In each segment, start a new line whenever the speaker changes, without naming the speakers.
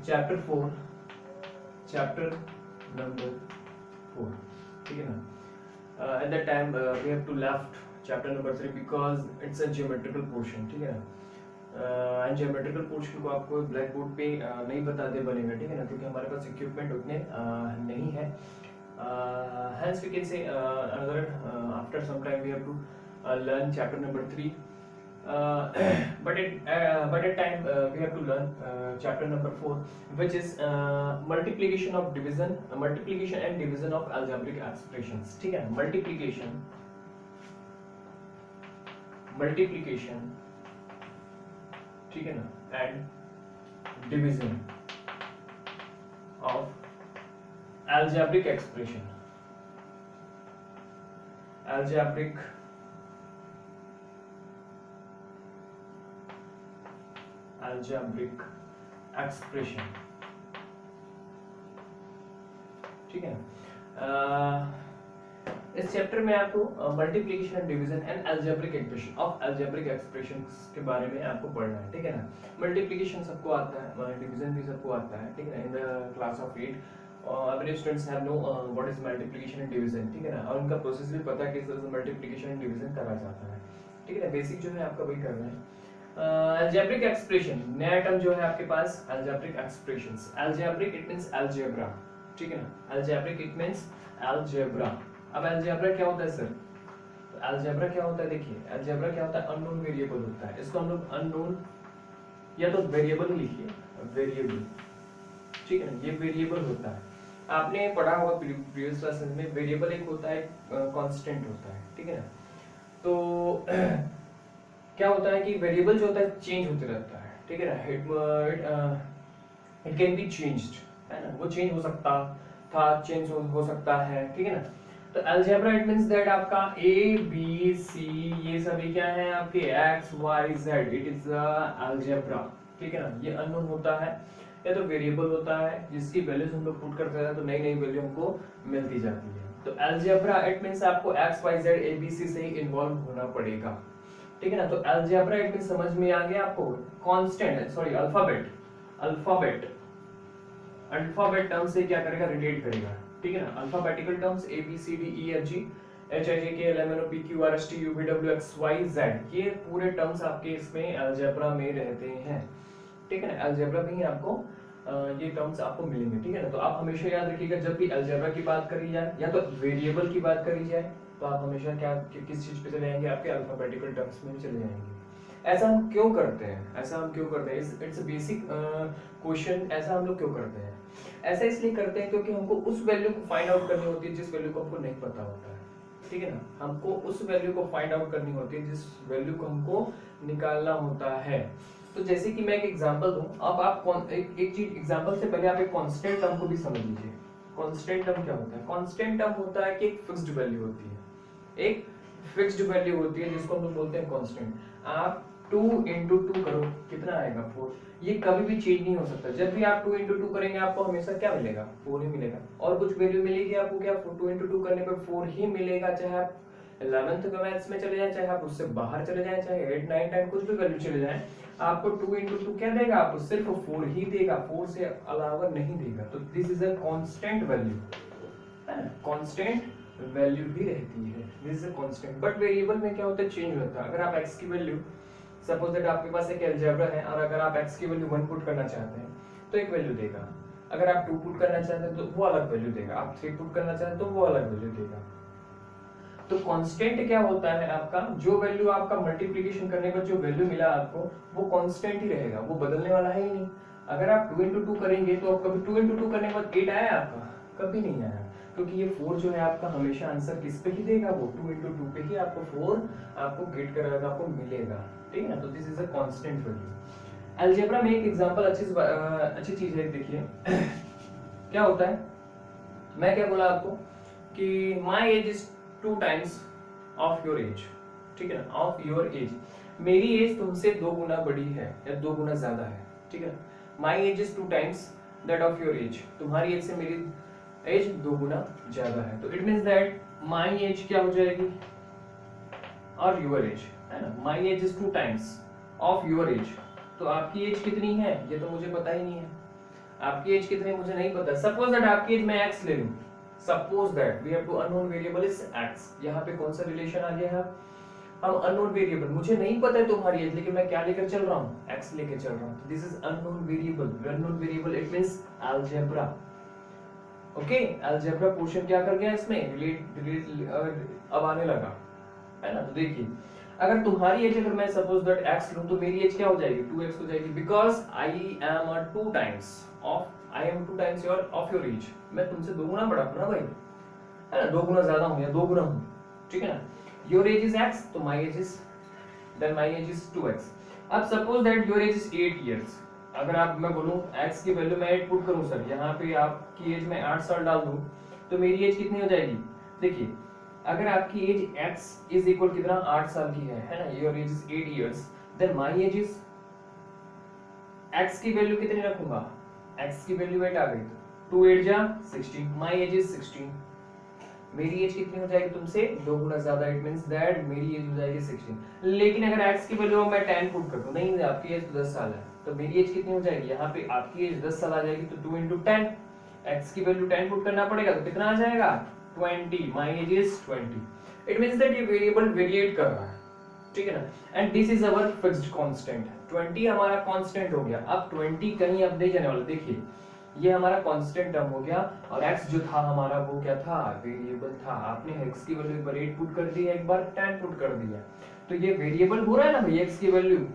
Chapter 4, chapter number 4, ठीक है ना. At that time we have to left chapter number 3 because it's a geometrical portion, ठीक है ना. एंड ज्योमेट्रिकल पोर्शन को आपको ब्लैक बोर्ड पे नहीं बताते बनेगा, ठीक है ना, क्योंकि हमारे पास इक्विपमेंट उतने नहीं है. Hence we can say another after some time we have to learn chapter number 3. But at time we have to learn chapter number 4, which is multiplication of division, multiplication and division of algebraic expressions, ठीक है. Multiplication ठीक है ना, and division of algebraic expression, algebraic expression, ठीक है ना. इस chapter में आपको multiplication and division and algebraic expression of algebraic expressions के बारे में आपको पढ़ना है, ठीक है ना. मल्टीप्लिकेशन सबको आता है, डिवीजन भी सबको आता है, ठीक है ना. In the class of 8 every students have know what is multiplication and division, ठीक है ना. और उनका प्रोसेस भी पता है किस तरह से मल्टीप्लिकेशन एंड डिवीजन करा जाता है, ठीक है ना. बेसिक जो है आपका वही करना है. अलजेब्रिक एक्सप्रेशन, नया टर्म जो है आपके पास algebraic expressions. Algebraic it means algebra, ठीक है ना. Algebraic it means algebra. अब अलजेब्रा क्या होता है सर? तो अलजेब्रा क्या होता है, देखिए अलजेब्रा क्या होता है, अननोन वेरिएबल होता है. इसको हम लोग अननोन या तो वेरिएबल लिखिए, वेरिएबल, ठीक है ना. ये वेरिएबल होता है, आपने पढ़ा होगा प्रीवियस क्लासेस में. वेरिएबल एक होता है, कांस्टेंट होता है, ठीक है ना. तो क्या होता है कि वेरिएबल जो होता है चेंज होते रहता है, ठीक है ना. इट कैन बी चेंज्ड, है ना. वो चेंज हो सकता था, चेंज हो सकता है, ठीक है ना. तो अलजेब्रा इट मींस दैट आपका ए बी सी ये सभी क्या है आपके X Y Z, it is algebra, ठीक है ना. ये अननोन होता है या तो वेरिएबल होता है जिसकी वैल्यूज हम लोग पुट करते हैं तो नई नई वैल्यू हमको मिलती जाती है. तो अलजेब्रा इट मींस आपको X Y Z A B C से ही इन्वॉल्व होना पड़ेगा, ठीक है ना. तो अलजेब्रा इट मींस समझ में आ गया आपको. Constant sorry alphabet, alphabet term से क्या करेगा, रिलेट करेगा, ठीक है ना. Alphabetical terms A B C D E F G H I J K L M N O P Q R S T U V W X Y Z, ये पूरे terms आपके इसमें अलजेब्रा में रहते हैं, ठीक है ना. अलजेब्रा में ही आपको ये टर्म्स आपको मिलेंगे, ठीक है ना. तो आप हमेशा याद रखिएगा जब भी अलजेब्रा की बात करी जाए या तो वेरिएबल की बात करी जाए तो आप हमेशा क्या किस चीज पे चले जाएंगे, आपके अल्फाबेटिकल टर्म्स में चले जाएंगे. ऐसा हम क्यों करते हैं, इट्स अ बेसिक क्वेश्चन. ऐसा हम लोग क्यों करते हैं? ऐसा इसलिए करते हैं क्योंकि हमको उस वैल्यू को फाइंड आउट करनी होती है जिस वैल्यू को हमको नहीं पता होता है, ठीक है ना. हमको उस वैल्यू को फाइंड आउट करनी होती है जिस वैल्यू को हमको निकालना होता है. तो जैसे कि मैं एक एग्जांपल दूं, अब आप एक चीज एग्जांपल से पहले आप एक कांस्टेंट टर्म को भी समझ लीजिए. कांस्टेंट टर्म क्या होता है? कांस्टेंट टर्म होता है कि एक फिक्स्ड वैल्यू होती है, एक फिक्स्ड वैल्यू होती है जिसको हम लोग बोलते हैं कांस्टेंट. आप 2 into 2 करो कितना आएगा 4. ये कभी भी चेंज नहीं हो सकता. जब भी आप 2 into 2 करेंगे आपको हमेशा क्या मिलेगा, 4 ही मिलेगा. और कुछ वैल्यू मिलेगी आपको क्या, 2 into 2 करने पर 4 ही मिलेगा. चाहे आप 11th के मैथ्स में चले जाएं, चाहे आप उससे बाहर चले जाएं, चाहे 8 9 10 कुछ भी वैल्यू चले जाएं, आपको 2 into 2 क्या देगा, आपको सिर्फ 4 ही देगा, 4 से अलावा नहीं देगा. तो this is a constant value, है ना. कांस्टेंट वैल्यू भी रहती है, this is a constant. But variable में क्या होता है, चेंज होता है. अगर आप x की वैल्यू सपोज दैट आपके पास एक अलजेब्रा है और अगर आप x की वैल्यू 1 पुट करना चाहते हैं तो एक वैल्यू देगा. अगर आप 2 पुट करना चाहते हैं तो वो अलग वैल्यू देगा. आप 3 पुट करना चाहते हैं तो वो अलग वैल्यू देगा. तो कांस्टेंट क्या होता है आपका, जो वैल्यू आपका मल्टीप्लिकेशन करने पर जो वैल्यू मिला आपको वो कांस्टेंट ही रहेगा, वो बदलने वाला है ही नहीं. अगर आप 2 into 2 करेंगे तो कभी 2 into 2 करने के बाद 8 आया आपका, कभी नहीं आया, क्योंकि ये 4 जो है आपका हमेशा आंसर किस पे ही देगा, वो 2 into 2 पे ही आपको 4 आपको गेट कराएगा, आपको मिलेगा, ठीक है ना. तो this is a constant value. Algebra में एक एग्जांपल अच्छी चीज है, देखिए क्या होता है. मैं क्या बोला आपको कि my age is 2 times of your age, ठीक है ना, ऑफ योर एज. मेरी एज तुमसे 2 गुना बड़ी है या 2 गुना ज्यादा है, ठीक है. My age is 2 times that of your age. तुम्हारी एज से मेरी एज 2 गुना ज्यादा है. तो it means that my age क्या हो जाएगी, और योर एज, है ना. My age is 2 times of your age. तो आपकी एज कितनी है ये तो मुझे पता ही नहीं है. आपकी एज कितनी मुझे नहीं पता, सपोज दैट आपकी एज मैं x ले लूं, suppose that we have two unknown variable is x, यहाँ पे कौन सा रिलेशन आ गया है, हम अननोन वेरिएबल, मुझे नहीं पता है तुम्हारी एज, लेकिन मैं क्या लेकर चल रहा हूँ, x लेकर चल रहा हूँ, this is unknown variable, unknown variable it means algebra, okay, algebra portion क्या कर गया इसमें, रिलेट अब आने लगा है ना। तो देखिए अगर तुम्हारी एज, अगर मैं सपोज दैट x लूं तो मेरी एज क्या हो जाएगी, 2x हो जाएगी, because I am a 2 times of, I am 2 times your of your age, मैं तुमसे 2 गुना बड़ा हूं ना भाई, है ना, 2 गुना ज्यादा हूं या 2 गुना हूं, ठीक है ना। योर एज इज x तो my age is, then my age is 2x। अब suppose that your age is 8 years, अगर आप, मैं बोलूं x की वैल्यू मैं 8 पुट करूं सर, यहाँ पे आपकी एज में 8 साल डाल दूं तो मेरी एज कितनी हो जाएगी, देखिए अगर आपकी एज x इज इक्वल कितना 8 साल की है ना, your age is 8 years, then my age is, x की वैल्यू कितनी रखूंगा, x की वैल्यू 8 आ गई, 2 8 जा 16, माय एज इज 16, मेरी एज कितनी हो जाएगी तुमसे 2 गुना ज्यादा, इट मींस दैट मेरी एज हो जाएगी 16। लेकिन अगर x की वैल्यू मैं 10 पुट कर दूं, नहीं आपकी एज 10 साल है, तो मेरी एज कितनी हो जाएगी, यहाँ पे आपकी एज 10 साल आ जाएगी, तो 2 into 10, x की वैल्यू 10 पुट करना पड़ेगा, तो कितना आ जाएगा 20, my age is 20, it means that ये वेरिएबल वेरिएट कर रहा है, ठीक है ना। And this is our fixed constant, 20 हमारा कांस्टेंट हो गया, अब 20 कहीं अब नहीं जाने वाला, देखिए ये हमारा कांस्टेंट टर्म हो गया, और x जो था हमारा वो क्या था, वेरिएबल था, आपने x की वैल्यू एक बार 8 पुट कर दी है, एक बार 10 पुट कर दिया, तो ये वेरिएबल हो रहा है ना भाई, x की वैल्यू,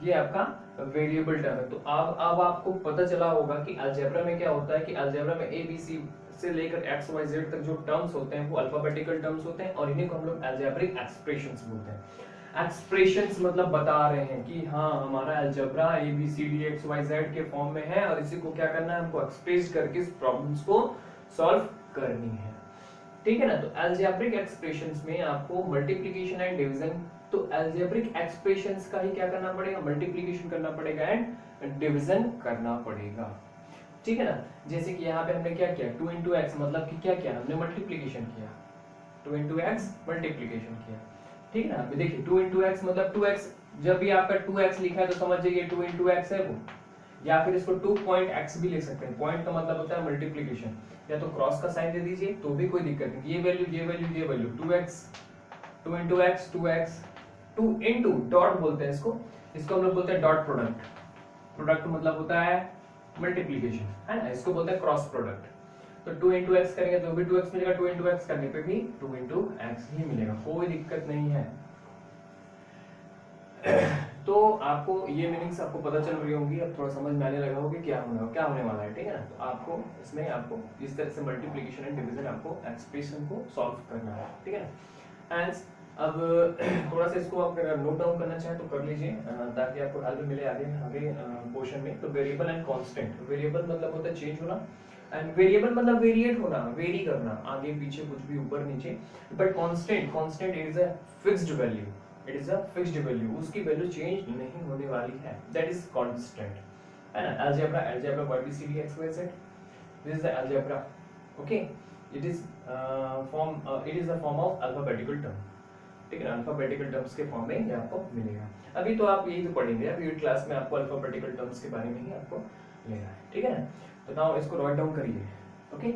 ये आपका वेरिएबल टर्म है। तो अब आपको पता चला होगा कि अलजेब्रा में क्या होता है, कि अलजेब्रा में a b c से लेकर x y z तक जो टर्म्स होते हैं वो अल्फाबेटिकल टर्म्स होते हैं, और इन्हीं को हम लोग अलजेब्रिक एक्सप्रेशंस बोलते हैं। एक्सप्रेशंस मतलब बता रहे हैं कि हाँ हमारा algebra a b c d x y z के फॉर्म में है, और इसी को क्या करना है, हमको एक्सप्रेस करके इस प्रॉब्लम्स को सॉल्व करनी है, ठीक है ना। तो अलजेब्रिक एक्सप्रेशंस में आपको मल्टीप्लिकेशन एंड डिवीजन, तो अलजेब्रिक एक्सप्रेशंस का ही क्या करना पड़ेगा, मल्टीप्लिकेशन करना पड़ेगा एंड डिवीजन करना पड़ेगा, ठीक है ना। जैसे कि यहाँ पे हमने क्या किया, 2 into x, मतलब कि क्या किया हमने, मल्टीप्लिकेशन किया, 2 into x मल्टीप्लिकेशन किया, ठीक है ना। अभी देखिए 2 into x मतलब 2x, जब भी आपका 2x लिखा है तो समझ जाइए 2 into x है वो, या फिर इसको 2.x भी लिख सकते हैं, पॉइंट का मतलब होता है मल्टीप्लिकेशन, या तो क्रॉस का साइन दे दीजिए तो भी कोई दिक्कत नहीं, ये वैल्यू ये वैल्यू ये value, 2x 2 into x 2x, 2 into dot बोलते हैं इसको, इसको हम लोग बोलते हैं डॉट प्रोडक्ट, प्रोडक्ट मतलब होता है मल्टीप्लिकेशन, है ना, इसको बोलते हैं क्रॉस प्रोडक्ट। तो 2 into x करेंगे तो भी 2x मिलेगा, 2 into x करने पे भी 2 into x ही मिलेगा, कोई दिक्कत नहीं है। तो आपको ये मीनिंग्स आपको पता चल रही होंगी, अब थोड़ा समझ में आने लगा होगा क्या होने वाला है, ठीक है ना। तो आपको इसमें आपको इस तरह से मल्टीप्लिकेशन एंड डिवीजन आपको एक्सप्रेशन को सॉल्व करना है, ठीक है ना। एंड अब थोड़ा सा इसको आप अगर नोट डाउन करना चाहें तो कर लीजिए, ताकि आपको हेल्प मिले आगे आगे पोर्शन में। तो वेरिएबल एंड कांस्टेंट, वेरिएबल मतलब होता है चेंज होना, एंड वेरिएबल मतलब वेरिएट होना, वेरी करना, आगे पीछे कुछ भी ऊपर नीचे, but constant, constant is a fixed value, it is a fixed value, उसकी वैल्यू चेंज नहीं होने वाली है, दैट इज कांस्टेंट, है ना। Algebra, algebra ABCD XYZ, this is the algebra, okay, it is the form of alphabetical term, ठीक है ना, अल्फाबेटिकल टर्म्स के फॉर्म में ये आपको मिलेगा। अभी तो आप यही तो पढ़ेंगे, अभी क्लास में आपको अल्फाबेटिकल टर्म्स के बारे में ही आपको लेना है, ठीक है ना। तो नाउ इसको राइट डाउन करिए, ओके।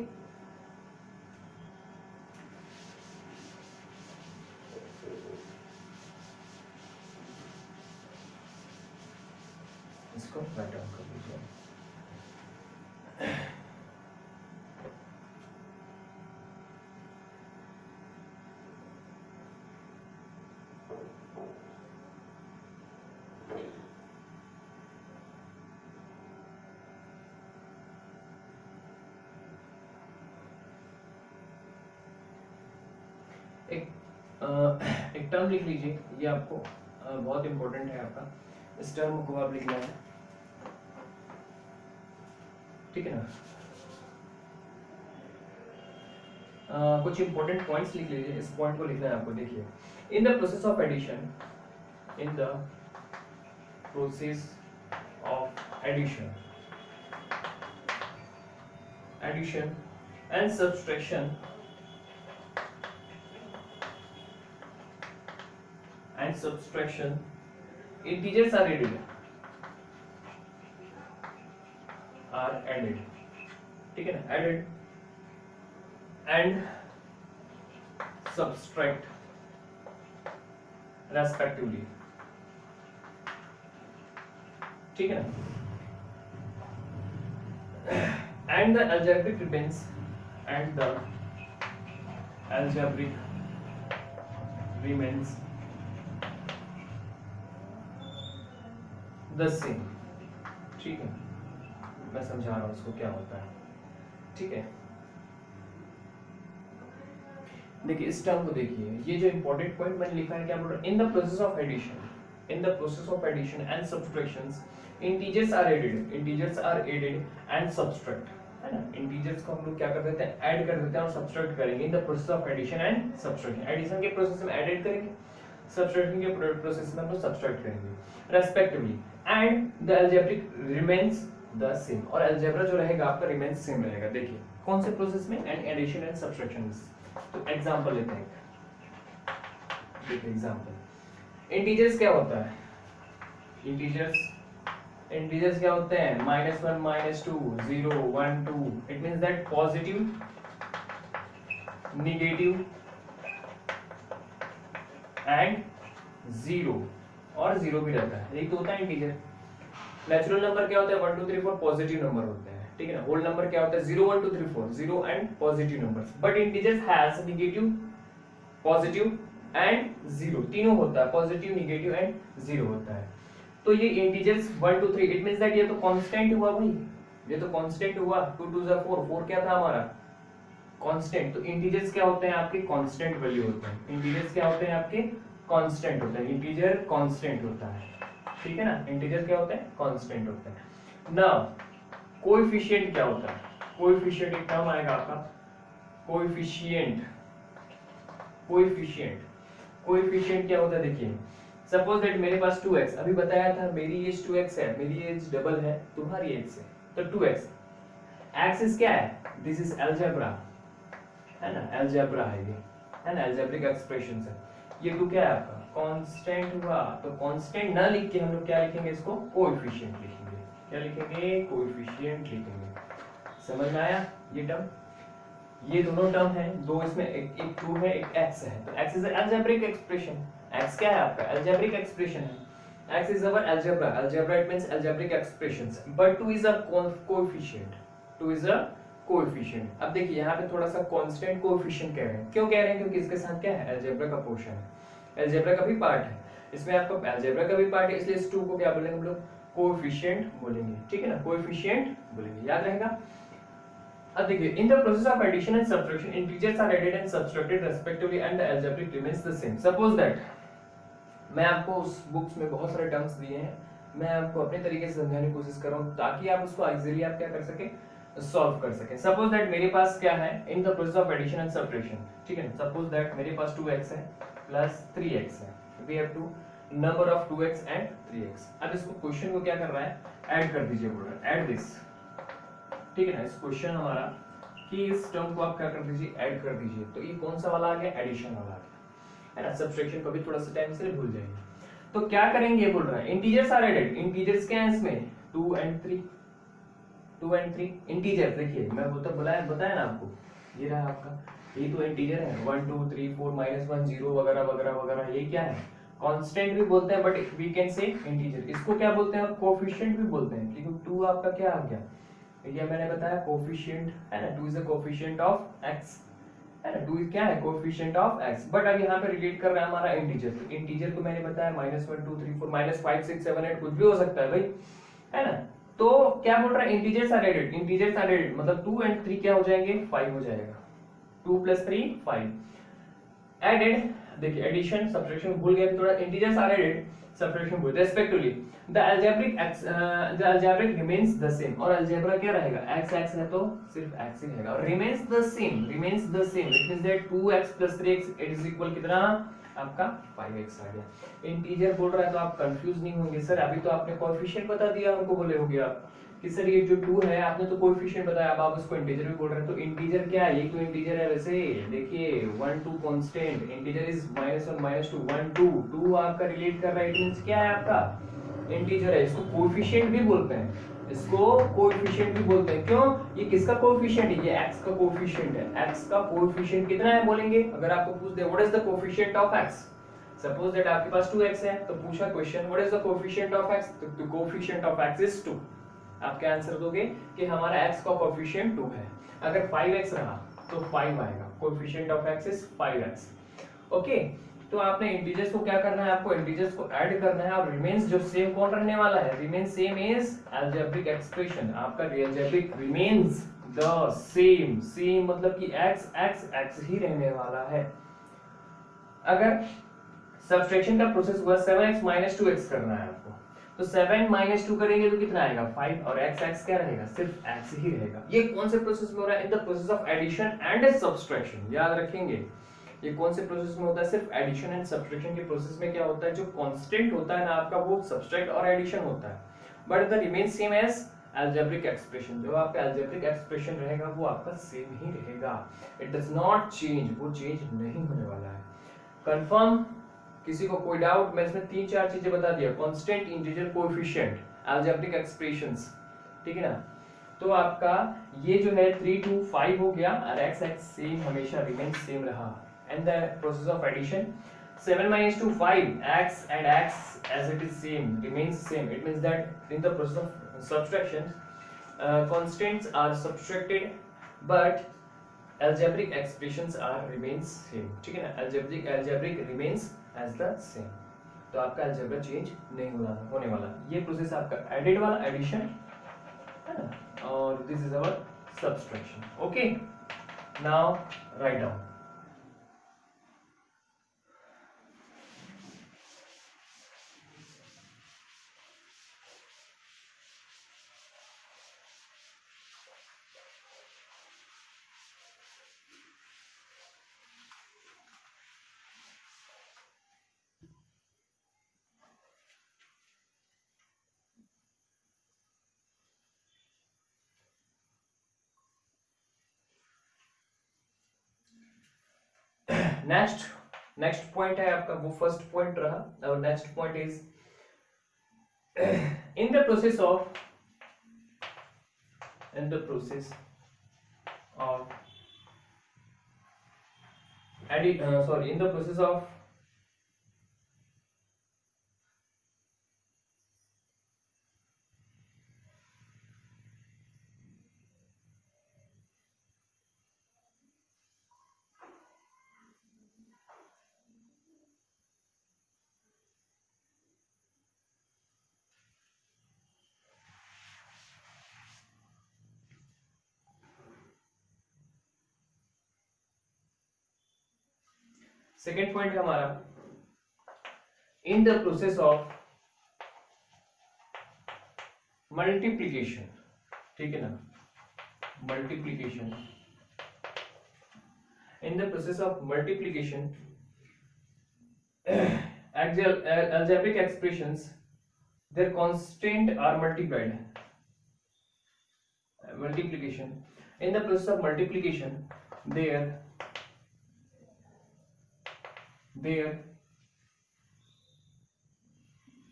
इसको राइट डाउन कर लीजिए। एक टर्म लिख लीजिए, ये आपको बहुत इंपॉर्टेंट है आपका, इस टर्म को आप लिखना है, ठीक है ना। कुछ इंपॉर्टेंट पॉइंट्स लिख लीजिए, इस पॉइंट को लिखना है आपको। देखिए, in the process of addition, in the process of addition, addition and subtraction and subtraction, integers are added, ठीक है ना, एडेड एंड सब्सट्रैक्ट रेस्पेक्टिवली, ठीक है ना, and the algebraic remains and the algebraic remains the same, ठीक है, मैं समझा रहा हूं इसको क्या होता है, ठीक है। देखिए इस टर्म को देखिए, ये जो इंपॉर्टेंट पॉइंट मैंने लिखा है क्या बोल रहा है, in the process of addition, in the process of addition and subtractions integers are added and subtract, है ना, इंटीजर्स को हम लोग क्या कर देते हैं, ऐड कर देते हैं और सब्ट्रैक्ट करेंगे in the process of addition and subtraction, addition के प्रोसेस में ऐड करेंगे, सब्ट्रैक्शन के प्रोसेस में हम लोग सब्ट्रैक्ट करेंगे respectively, and the algebraic remains the same, और अलजेब्रा जो रहेगा आपका रिमेंस सेम रहेगा। देखिए कौन से प्रोसेस में, एंड एडिशन एंड सब्ट्रैक्शन। तो एग्जांपल लेते हैं, देखिए एग्जांपल, इंटीजर्स क्या होता है, इंटीजर्स क्या होते हैं, -1 -2 0 1 2, it means that positive, negative and 0, और 0 भी रहता है, यही तो होता है इंटीजर। नेचुरल नंबर क्या होता है, 1 2 3 4 पॉजिटिव नंबर होते हैं, ठीक है ना, होल नंबर क्या होता है, 0 1 2 3 4 0 and positive numbers, but integers has negative, positive and 0, तीनों होता है, पॉजिटिव, नेगेटिव एंड 0 होता है। तो ये इंटीजर्स 1 2 3, इट मींस दैट ये तो कांस्टेंट हुआ भाई, ये तो कांस्टेंट हुआ, 2 2 4 4 क्या था हमारा, कांस्टेंट। तो इंटीजर्स क्या होते हैं आपके, कांस्टेंट वैल्यू होते हैं, इंटीजर्स क्या होते हैं आपके, कांस्टेंट होते हैं, इंटीजर कांस्टेंट होता है, ठीक है ना, इंटीजर क्या होते हैं, कांस्टेंट होते हैं। नाउ कोएफिशिएंट क्या होता है, कोएफिशिएंट एक टर्म आएगा आपका, कोएफिशिएंट, कोएफिशिएंट क्या होता है, देखिए सपोज दैट मेरे पास 2x, अभी बताया था मेरी एज 2x है, मेरी एज डबल है, तुम्हारी एज से, तो 2x, एक्सिस क्या है, दिस इज अलजेब्रा, है ना, अलजेब्रा है ये, है ना, अलजेब्रिक एक्सप्रेशंस है, ये 2 क्या है आपका, कांस्टेंट हुआ, तो कांस्टेंट ना लिख के हम लोग क्या लिखेंगे, इसको कोएफिशिएंट लिखेंगे, क्या लिखेंगे, कोएफिशिएंट लिखेंगे। समझ में आया ये टर्म, ये दोनों टर्म है, दो इसमें एक 2 है, एक x है, तो x is algebraic expression, x क्या है आपका, अलजेब्रिक एक्सप्रेशन है, x is our algebra, algebra it means algebraic expressions, but 2 is a coefficient, 2 is a coefficient. अब देखिए यहाँ पे थोड़ा सा कांस्टेंट कोएफिशिएंट कह रहे हैं, क्यों कह रहे हैं, क्योंकि इसके साथ क्या है, अलजेब्रा का पोर्शन है, अलजेब्रा का भी पार्ट है, इसमें आपका अलजेब्रा का भी पार्ट है, इसलिए इस 2 को क्या बोलेंगे हम लोग, कोएफिशिएंट बोलेंगे, ठीक है ना, कोएफिशिएंट बोलेंगे, याद रहेगा। अब देखिए in the process of addition and subtraction integers are added and subtracted respectively and the algebraic remains the same. Suppose that मैं आपको उस बुक्स में बहुत सारे टर्म्स दिए हैं, मैं आपको अपने तरीके से समझाने की कोशिश कर रहा हूं ताकि आप उसको इजीली आप क्या कर सके, सॉल्व कर सके। सपोज दैट मेरे पास क्या है, in the process of addition and subtraction, ठीक है, सपोज दैट मेरे पास 2x है प्लस 3x है, we have two number of 2x and 3x। अब इसको क्वेश्चन को क्या कर रहा है, ऐड कर दीजिए, बोल रहा है ऐड दिस, ठीक है ना, इस क्वेश्चन हमारा कि इस टर्म को आप क्या कर दीजिए, ऐड कर दीजिए, तो ये कौन सा वाला आ गया, एडिशन वाला आ गया, है ना, सब्ट्रैक्शन को भी थोड़ा सा टाइम से भूल जाएंगे। तो क्या करेंगे, ये बोल रहा है इंटीजर्स आर एडेड, इंटीजर्स क्या है इसमें, 2 एंड 3, 2 एंड 3 इंटीजर, देखिए मैं बताया ना आपको, ये रहा आपका, ये तो इंटीजर है, 1 2 3 4 -1 0 वगैरह वगैरह वगैरह, ये क्या है, कांस्टेंट भी बोलते हैं, but we can say integer, इसको क्या बोलते हैं, कोएफिशिएंट भी बोलते हैं, क्योंकि 2 आपका क्या आ गया, ये मैंने बताया कोएफिशिएंट है ना, 2 is a coefficient of x, है ना, 2 क्या है, कोएफिशिएंट ऑफ x, बट अब यहाँ पे रिलेट कर रहा है हमारा इंटीजर, तो इंटीजर को मैंने बताया -1 2 3 4 -5 6 7 8 कुछ भी हो सकता है भाई, है ना। तो क्या बोल रहा है, integers are added, integers are added मतलब 2 एंड 3 क्या हो जाएंगे, 5 हो जाएगा, 2 + 3 5 एडेड। देखिए एडिशन सब्ट्रैक्शन भूल गए थोड़ा, इंटीजर्स आर एडेड, सब्ट्रैक्शन भूल, respectively the algebraic remains the same, और अलजेब्रा क्या रहेगा, x x है तो सिर्फ x ही रहेगा, और remains the same, it means that 2x + 3x it is equal कितना आपका 5x आ गया। इंटीजर बोल रहा है तो आप कंफ्यूज नहीं होंगे, सर अभी तो आपने कोएफिशिएंट बता दिया, हमको बोले होगे आप कि सर ये जो 2 है आपने तो कोएफिशिएंट बताया, अब आप उसको इंटीजर भी बोल रहे हैं, तो इंटीजर क्या है, ये तो इंटीजर है वैसे, देखिए 1 2 कांस्टेंट, इंटीजर इज -1 -2 1 2 2 आपका रिलेट कर रहा है, इट मींस क्या है आपका इंटीजर है, इसको कोएफिशिएंट भी बोलते हैं, इसको कोएफिशिएंट भी बोलते हैं। क्यों? ये किसका कोएफिशिएंट है? ये x का कोएफिशिएंट है। x का कोएफिशिएंट कितना है बोलेंगे? अगर आपको पूछ दे what is the coefficient of x, suppose that आपके पास 2x है, तो पूछा question what is the coefficient of x, तो the coefficient of x is 2। आप क्या आंसर दोगे कि हमारा x का कोएफिशिएंट 2 है। अगर 5x रहा तो 5 आएगा। Coefficient of x is 5x। Okay, तो आपने इंटीजर्स को क्या करना है? आपको इंटीजर्स को ऐड करना है और रिमेन्स जो सेम कौन रहने वाला है? Remains same is algebraic expression. आपका algebraic remains the same. Same मतलब कि x x x ही रहने वाला है। अगर सब्सट्रैक्शन का प्रोसेस हुआ 7x 2x करना है आपको, तो 7 2 करेंगे तो कितना आएगा? 5 और x x क्या रहेगा? सिर्फ x ही रहेगा। ये कौन से प्रोसेस में हो रहा है? In the process of addition and subtraction. याद रखेंगे ये कौन से प्रोसेस में होता है? सिर्फ एडिशन एंड सब्सट्रैक्शन के प्रोसेस में क्या होता है? जो कांस्टेंट होता है ना आपका, वो सब्सट्रैक्ट और एडिशन होता है। But the remain same as algebraic expression. जो आपका अलजेब्रिक एक्सप्रेशन रहेगा वो आपका सेम ही रहेगा। इट डज नॉट चेंज, वो चेंज नहीं होने वाला है। कंफर्म? किसी को कोई डाउट? मैं इसमें 3-4 चीजें बता दिया। Constant, integer, coefficient, algebraic expressions, ठीक है ना। तो आपका ये जो है 3 2 5 हो गया और x x सेम हमेशा रिमेन सेम रहा। And the process of addition 7 2 5 x and x as it is same remains same. It means that in the process of subtraction constants are subtracted but algebraic expressions are remains same. ठीक है ना, algebraic remains as the same. तो आपका algebra change नहीं होने वाला। ये process आपका एडेड वाला एडिशन है ना, और this is our subtraction. Okay, now write down. Next point है आपका, वो फर्स्ट पॉइंट रहा। और next point is in the process of second point है हमारा इन द प्रोसेस ऑफ मल्टीप्लीकेशन। ठीक है ना, multiplication. In the process of multiplication algebraic expressions, their constant are multiplied. Multiplication. In the process of multiplication, their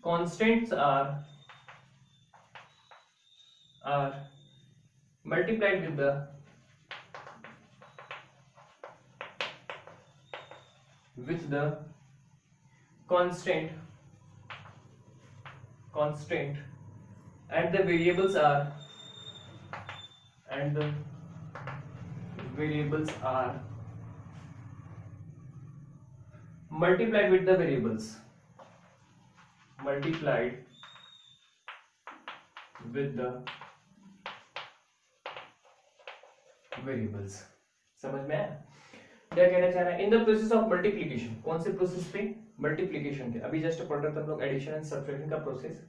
constants are multiplied with the constant and the variables are multiplied with the variables, समझ में आया क्या कहना चाह रहा है? In the process of multiplication, कौन से प्रोसेस पे? मल्टीप्लीकेशन के। अभी जस्ट पढ़ रहे थे हम लोग एडिशन एंड सब्ट्रैक्शन का प्रोसेस।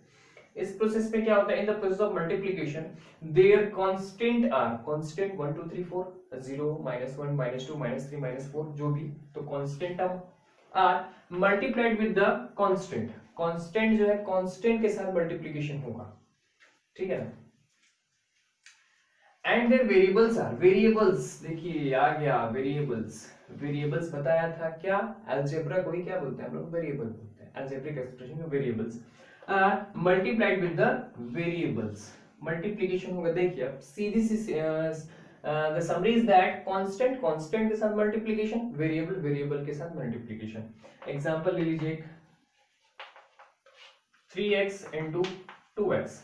इस प्रोसेस पे क्या होता है? In the process of multiplication their constant are, constant 1 2 3 4 0 -1 -2 -3 -4 जो भी, तो constant are multiplied with the constant. Constant जो है कांस्टेंट के साथ मल्टीप्लीकेशन होगा, ठीक है ना। And their variables are, variables देखिए आ गया, वेरिएबल्स बताया था क्या? अलजेब्रा को ही क्या बोलते हैं हम लोग? वेरिएबल बोलते हैं। अलजेब्रिक एक्सप्रेशन में variables are multiplied with the variables, multiplication होगा। देखिए अब सीधी सी the summary is that constant constant के साथ मल्टीप्लीकेशन, वेरिएबल वेरिएबल के साथ मल्टीप्लीकेशन। एग्जांपल ले लीजिए 3x into 2x,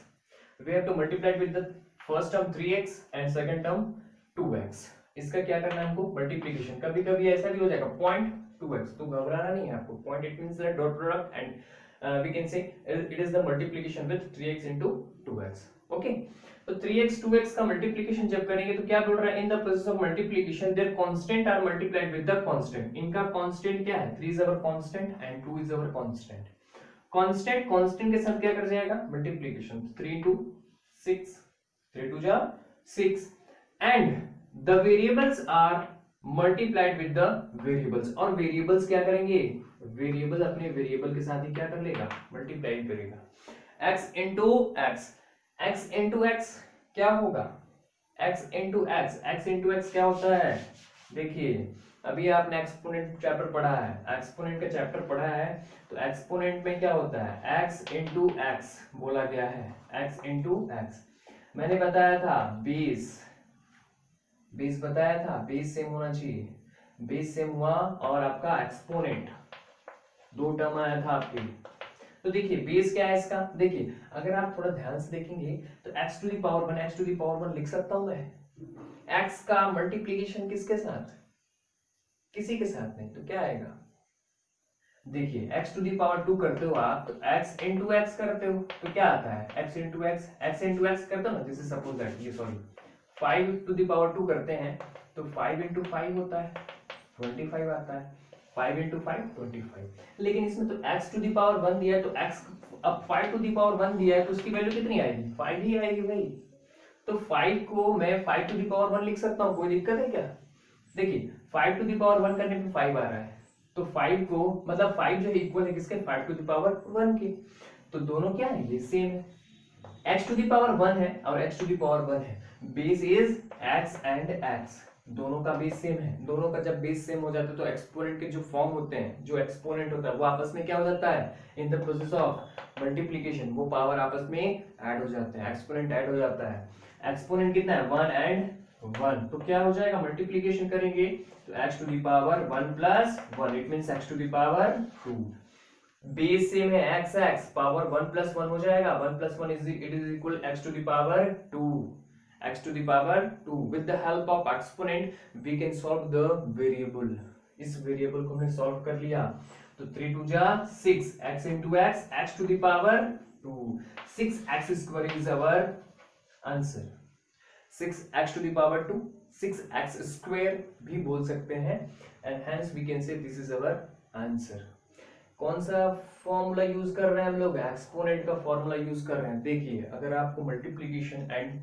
we have to multiply with the first term 3x and second term 2x। इसका क्या करना है हमको, मल्टीप्लीकेशन। कभी कभी ऐसा भी हो जाएगा 0.2x, तो घबराना नहीं है आपको। Point it means that dot product and we can say it is the multiplication with 3x into 2x। Okay, तो 3x 2x का मल्टीप्लीकेशन जब करेंगे तो क्या बोल रहा है, in the process of multiplication their constant are multiplied with the constant. इनका कांस्टेंट क्या है, 3 is our constant and 2 is our constant. Constant constant के साथ क्या कर जाएगा, मल्टीप्लीकेशन। 3 2 6, 3 2 जा 6 and the variables are multiplied with the variables. और वेरिएबल्स क्या करेंगे, वेरिएबल अपने वेरिएबल के साथ ही क्या कर लेगा, मल्टीप्लाई करेगा। x into x, x into x क्या होगा, x into x, x into x क्या होता है, देखिए अभी आपने एक्सपोनेंट चैप्टर पढ़ा है, एक्सपोनेंट का चैप्टर पढ़ा है, तो एक्सपोनेंट में क्या होता है, x into x बोला गया है, x into x। मैंने बताया था बेस बताया था, बेस सेम होना चाहिए, बेस सेम हुआ और आपका एक्सपोनेंट 2 टर्म आया था आपके। तो देखिए बेस क्या है इसका, देखिए अगर आप थोड़ा ध्यान से देखेंगे तो x to the power 1, x to the power 1 लिख सकता हूं मैं। x का मल्टीप्लीकेशन किसके साथ, किसी के साथ नहीं, तो क्या आएगा, देखिए x to the power 2 करते हो आप तो x into x करते हो तो क्या आता है, x into x करते हो ना, दिस इज सपोज दैट ये सॉरी 5 to the power 2 करते हैं तो 5 into 5 होता है 25 आता है, 5 into 5 25। लेकिन इसमें तो x to the power 1 दिया है तो x अब 5 to the power 1 दिया है तो उसकी वैल्यू कितनी आएगी, 5 ही आएगी भाई। तो 5 को मैं 5 to the power 1 लिख सकता हूँ, कोई दिक्कत है क्या, देखिए 5 to the power 1 करने पे 5 आ रहा है, तो 5 को मतलब 5 जो है इक्वल है किसके, 5 to the power 1 के, तो दोनों क्या है, ये सेम है। x to the power 1 है और x to the power 1 है, base is x and x, दोनों का बेस सेम है। दोनों का जब बेस सेम हो जाता है तो एक्सपोनेंट के जो फॉर्म होते हैं, जो एक्सपोनेंट होता है वो आपस में क्या हो जाता है, in the process of multiplication वो पावर आपस में ऐड हो जाते हैं, एक्सपोनेंट ऐड हो जाता है। एक्सपोनेंट कितना है, 1 एंड 1, तो क्या हो जाएगा, मल्टीप्लीकेशन करेंगे तो x to the power 1 plus 1 it means x to the power 2। Base same है x पावर 1 plus 1 हो जाएगा, 1 plus 1 is it is equal x to the power 2, x to the power 2। with the help of exponent we can solve the variable। इस variable को हमने solve कर लिया तो 3 2 जा 6, x into x, x to the power 2, 6x square is our answer। 6x to the power 2, 6x square भी बोल सकते हैं and hence we can say this is our answer। कौन सा फॉर्मूला यूज कर रहे हैं हम लोग, एक्सपोनेंट का फॉर्मूला यूज कर रहे हैं। देखिए अगर आपको multiplication and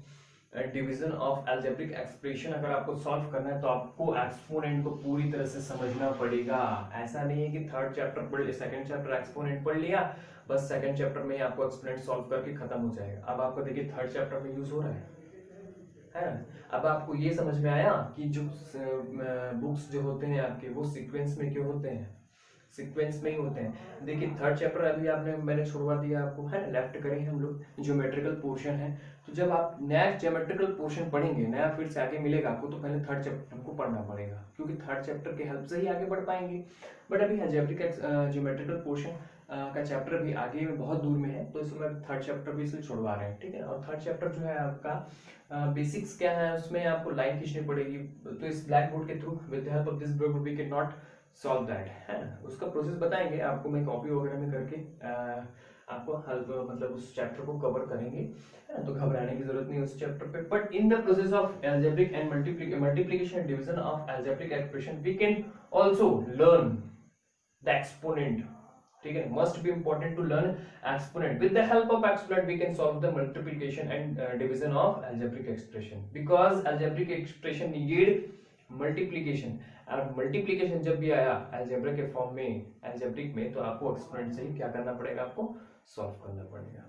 division of algebraic expression अगर आपको सॉल्व करना है तो आपको एक्सपोनेंट को पूरी तरह से समझना पड़ेगा। ऐसा नहीं है कि थर्ड चैप्टर पढ़ लिया, सेकंड चैप्टर एक्सपोनेंट पढ़ लिया, बस सेकंड चैप्टर में आपको एक्सपोनेंट सॉल्व करके खत्म हो जाएगा। अब आपको देखिए थर्ड चैप्टर में यूज हो रहा है ना। अब आपको ये समझ में आया कि जो बुक्स जो होते हैं आपके वो सीक्वेंस में क्यों होते हैं, सीक्वेंस में ही होते हैं। देखिए थर्ड चैप्टर अभी मैंने छुड़वा दिया आपको, है ना, लेफ्ट करें हम लोग, ज्योमेट्रिकल पोर्शन है। तो जब आप नया ज्योमेट्रिकल पोर्शन पढ़ेंगे, नया फिर से आगे मिलेगा आपको, तो पहले थर्ड चैप्टर को पढ़ना पड़ेगा, क्योंकि थर्ड चैप्टर के हेल्प से ही आगे बढ़ पाएंगे। बट अभी अलजेब्रिक ज्योमेट्रिकल पोर्शन का चैप्टर भी आगे में बहुत दूर में है, तो इसमें थर्ड चैप्टर भी इसलिए छुड़वा रहे हैं, ठीक है। और थर्ड चैप्टर जो है आपका बेसिक्स क्या है, उसमें आपको लाइन खींचनी पड़ेगी। तो इस ब्लैक बोर्ड के through with the help of this blackboard we can not solve that, है ना। उसका प्रोसेस बताएंगे आपको, मैं कॉपी वगैरह में करके आपको हेल्प मतलब उस चैप्टर को कवर करेंगे, है ना। तो घबराने की जरूरत नहीं उस चैप्टर पे। But in the process of algebraic and multiplication and division of algebraic expression we can also learn the exponent, ठीक है। Must be important to learn exponent. With the help of exponent we can solve the multiplication and division of algebraic expression, because algebraic expression needed multiplication. और multiplication जब भी आया algebra के form में, algebraic में, तो आपको एक्सपोनेंट से ही क्या करना पड़ेगा, आपको सॉल्व करना पड़ेगा।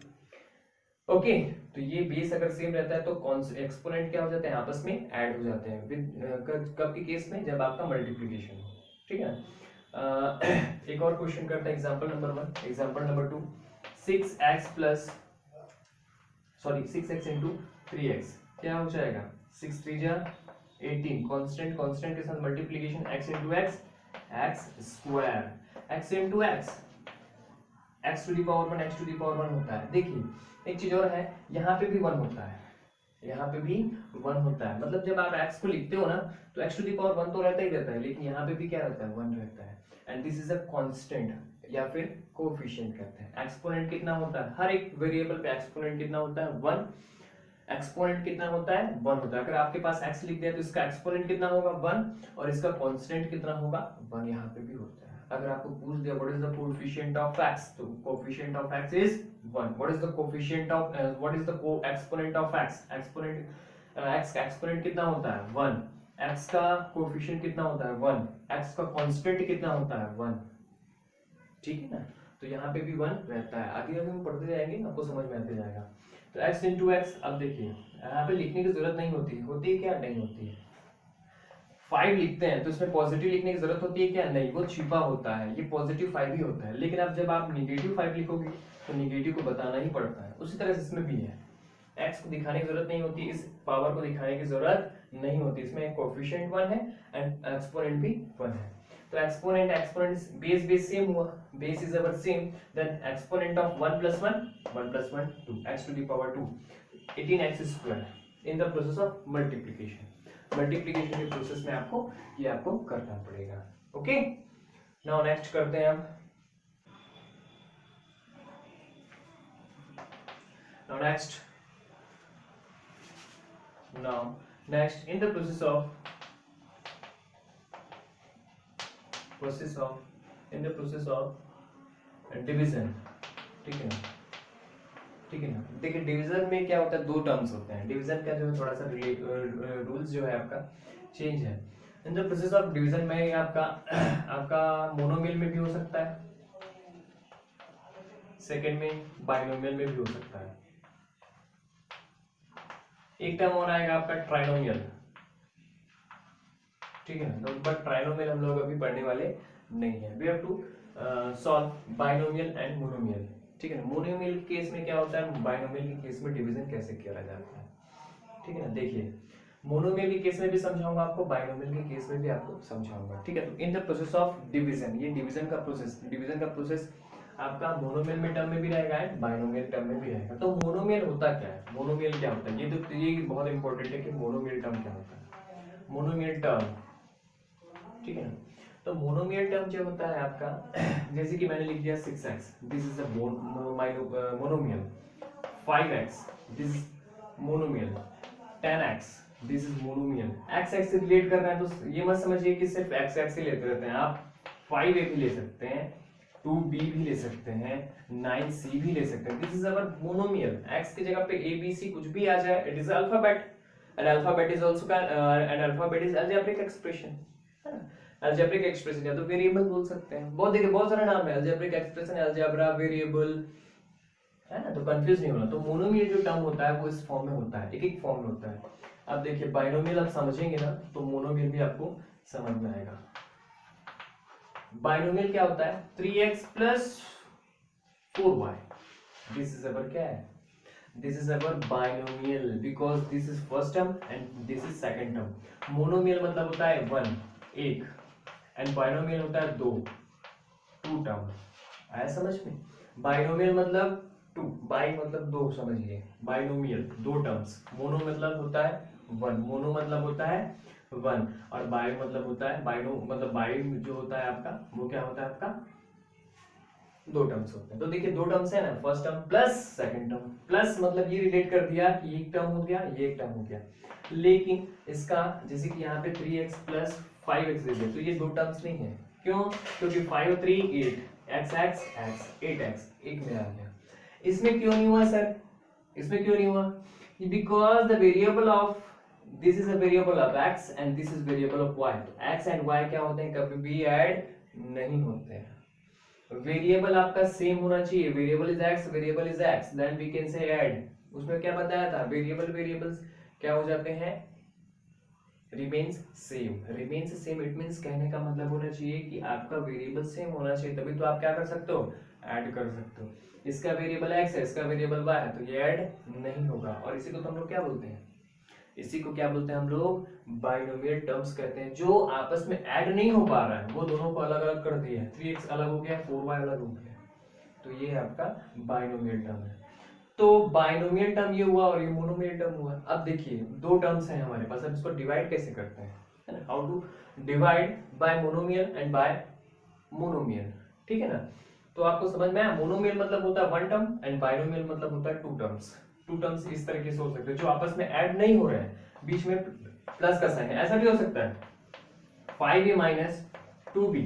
ओके, तो ये बेस अगर सेम रहता है तो एक्सपोनेंट क्या हो जाते हैं, आपस में ऐड हो जाते हैं। विद कब के केस में, जब आपका मल्टीप्लिकेशन हो, ठीक है। एक और क्वेश्चन करते हैं, example number 1, example number 2, 6x plus sorry 6x into 3x क्या हो जाएगा 6 3 जा 18 कांस्टेंट कांस्टेंट के साथ multiplication x into x x square x into x x to the power 1 x to the power 1 होता है। देखिए एक चीज और है, यहाँ पे भी 1 होता है, यहाँ पे भी 1 होता है, मतलब जब आप x को लिखते हो ना तो x टू दी पावर 1 तो रहता ही रहता है, लेकिन यहाँ पे भी क्या रहता है 1 रहता है। And this is a constant या फिर कोएफिशिएंट कहते हैं। एक्सपोनेंट कितना होता है, हर एक वेरिएबल पे एक्सपोनेंट कितना होता है 1, एक्सपोनेंट कितना होता है 1 होता है। अगर आपके पास x लिख दिया तो इसका एक्सपोनेंट कितना होगा 1 और इसका कांस्टेंट कितना होगा 1, यहाँ पे भी होता है। अगर आपको पूछ दिया what is the coefficient of x, तो coefficient of x is 1। What is the coefficient of what is the exponent of x, exponent x का एक्सपोनेंट कितना होता है 1, x का कोएफिशिएंट कितना होता है 1, x का कांस्टेंट कितना होता है 1, ठीक है ना। तो यहाँ पे भी 1 रहता है। आगे हम पढ़ते जाएंगे आपको समझ में आते जाएगा। तो x इंटू एक्स, अब देखिए यहाँ पे लिखने की जरूरत नहीं होती, होती है क्या, नहीं होती है। 5 लिखते हैं तो इसमें पॉजिटिव लिखने की जरूरत होती है क्या, नहीं, वो छिपा होता है, ये पॉजिटिव 5 ही होता है। लेकिन अब जब आप निगेटिव 5 लिखोगे तो निगेटिव को बताना ही पड़ता है। उसी तरह से इसमें भी है, x को दिखाने की जरूरत नहीं होती, इस पावर को दिखाने की जरूरत नहीं होती। इसमें कोएफिशिएंट 1 है एंड एक्सपोनेंट भी 1 है। तो exponent exponent base base same हुआ, base is our same, then exponent of 1 + 1 1 + 1 2 x to the power 2 18x square in the process of multiplication. Multiplication के प्रोसेस में आपको ये आपको करना पड़ेगा। ओके, नाउ नेक्स्ट करते हैं हम। Now next in the process of division, ठीक है ना, ठीक है ना। देखिए डिवीजन में क्या होता है, 2 टर्म्स होते हैं। डिवीजन का जो है थोड़ा सा रूल्स जो है आपका चेंज है। In the process of division में आपका मोनोमियल में भी हो सकता है, सेकंड में बाइनोमियल में भी हो सकता है। एक टर्म और आएगा आपका ट्राइनोमियल, ठीक है ना। बट ट्राइनोमियल हम लोग अभी पढ़ने वाले नहीं है। We have to solve binomial and monomial, ठीक है ना। मोनोमियल केस में क्या होता है, बाइनोमियल के केस में डिवीजन कैसे किया जाता है, ठीक है ना। देखिए मोनोमियल के केस में भी समझाऊंगा आपको, बाइनोमियल के केस में भी आपको समझाऊंगा, ठीक है। तो in the process of division, ये डिवीजन का प्रोसेस आपका मोनोमियल में टर्म में भी रहेगा एंड बाइनोमियल टर्म में भी रहेगा। तो मोनोमियल होता क्या है, मोनोमियल क्या होता है, ये बहुत इंपॉर्टेंट है कि मोनोमियल टर्म क्या होता है। मोनोमियल टर्म, ठीक है ना। तो मोनोमियल टर्म जो होता है आपका, जैसे कि मैंने लिख दिया 6x, this is a monomial, 5x this is monomial, 10x this is monomial. x से रिलेट कर रहा है तो ये मत समझिए कि सिर्फ x से लेते रहते हैं आप, 5a भी ले सकते हैं, 2b भी ले सकते हैं, 9c भी ले सकते हैं। This is our monomial. x की जगह पे a b c कुछ भी आ जाए, it is alphabet, and alphabet is also an alphabet is algebraic expression, है ना। अलजेब्रिक एक्सप्रेशन या तो वेरिएबल बोल सकते हैं, बहुत सारे नाम है, अलजेब्रिक एक्सप्रेशन, अलजेब्रा, वेरिएबल, है ना। तो कंफ्यूज नहीं होना। तो मोनोमियल जो टर्म होता है वो इस फॉर्म में होता है, एक फॉर्म में होता है। अब देखिए बाइनोमियल आप समझेंगे ना तो मोनोमियल भी आपको समझ में आएगा। बाइनोमियल क्या होता है, 3x + 4y, दिस इज अवर क्या है, this is our binomial, because this is first term and this is second term. Monomial मतलब होता है 1 एक, एंड बाइनोमियल होता है 2 टर्म। आया समझ में। बाइनोमियल मतलब 2, बाई मतलब 2 समझिए, बाइनोमियल 2 टर्म्स, मोनो मतलब होता है 1, मोनो मतलब होता है 1 और बाई मतलब होता है, बाइनो मतलब बाई जो होता है आपका वो क्या होता है आपका 2 टर्म्स होते हैं। तो देखिए 2 टर्म्स है ना, first term plus second term, plus मतलब ये रिलेट कर दिया कि एक टर्म हो गया, ये एक टर्म हो गया। लेकिन इसका जैसे कि यहाँ पे 3x + 5x दे दिया तो ये 2 टर्म्स नहीं है, क्यों, क्योंकि 5 और 3 8, x 8x एक में आ गया। इसमें क्यों नहीं हुआ सर, इसमें क्यों नहीं हुआ, because the variable of this is a variable of x and this is variable of y। x and y क्या होते हैं, कभी भी ऐड नहीं होते हैं। वेरिएबल आपका सेम होना चाहिए, variable is x, then we can say add. उसमें क्या बताया था, वेरिएबल्स क्या हो जाते हैं, रिमेन्स सेम। इट मींस कहने का मतलब होना चाहिए कि आपका वेरिएबल सेम होना चाहिए, तभी तो आप क्या कर सकते हो, ऐड कर सकते हो। इसका वेरिएबल x है, इसका वेरिएबल y है, तो ये ऐड नहीं होगा। और इसी को तो हम लोग क्या बोलते हैं, इसी को क्या बोलते हैं हम लोग, बाइनोमियल टर्म्स कहते हैं। जो आपस में ऐड नहीं हो पा रहा है वो दोनों को अलग अलग कर दिया है, 3x अलग हो गया, 4y अलग हो गया, तो ये आपका बाइनोमियल टर्म है। तो बाइनोमियल टर्म ये हुआ और ये मोनोमियल टर्म हुआ। अब देखिए दो टर्म्स हैं हमारे पास, अब इसको डिवाइड कैसे करते हैं, है ना, how to divide by monomial and by monomial, ठीक है ना। तो आपको समझ में आया, मोनोमियल मतलब होता है वन टर्म एंड बाइनोमियल मतलब होता है टू टर्म्स। टू टर्म्स इस तरीके से हो सकते हैं जो आपस में ऐड नहीं हो रहे हैं, बीच में प्लस का साइन है। ऐसा भी हो सकता है 5a माइनस 2b,